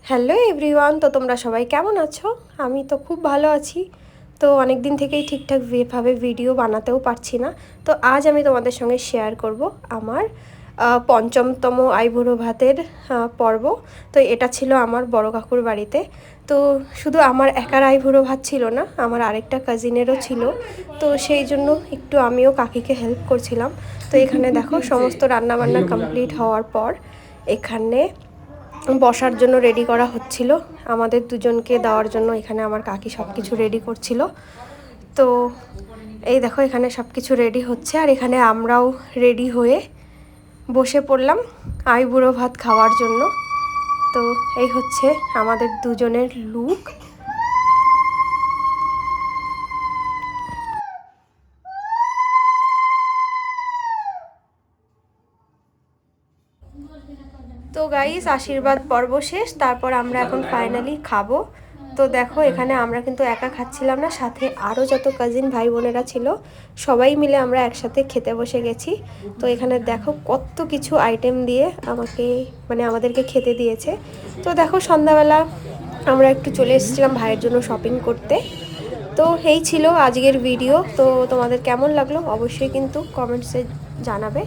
Hello everyone, তো তোমরা সবাই কেমন আছো? আমি তো খুব ভালো আছি। তো অনেক দিন থেকেই ঠিকঠাকভাবে ভিডিও বানাতেও পারছি না। তো আজ আমি তোমাদের সঙ্গে শেয়ার করব আমার পঞ্চমতম আইবুড়ো ভাতের পর্ব। তো এটা ছিল আমার বড় কাকুর বাড়িতে। তো শুধু আমার একার আইবুড়ো ভাত ছিল না, আমার আরেকটা কাজিনেরও ছিল। তো সেই জন্য একটু আমিও কাকিকে হেল্প করছিলাম। তো এখানে দেখো সমস্ত রান্নাবান্না কমপ্লিট হওয়ার পর এখানে বসার জন্য রেডি করা হচ্ছিল, আমাদের দুজনকে দেওয়ার জন্য। এখানে আমার কাকি সব কিছু রেডি করছিল। তো এই দেখো এখানে সব কিছু রেডি হচ্ছে, আর এখানে আমরাও রেডি হয়ে বসে পড়লাম আইবুড়ো ভাত খাওয়ার জন্য। তো এই হচ্ছে আমাদের দুজনের লুক। তো গাইস, আশীর্বাদ পর্ব শেষ, তারপর আমরা এখন ফাইনালি খাবো। তো দেখো এখানে আমরা কিন্তু একা খাচ্ছিলাম না, সাথে আরও যত কাজিন ভাই বোনেরা ছিল সবাই মিলে আমরা একসাথে খেতে বসে গেছি। তো এখানে দেখো কত কিছু আইটেম দিয়ে আমাদেরকে খেতে দিয়েছে। তো দেখো সন্ধ্যাবেলা আমরা একটু চলে এসেছিলাম ভাইয়ের জন্য শপিং করতে। তো এই ছিল আজকের ভিডিও। তো তোমাদের কেমন লাগলো অবশ্যই কিন্তু কমেন্টসে জানাবে।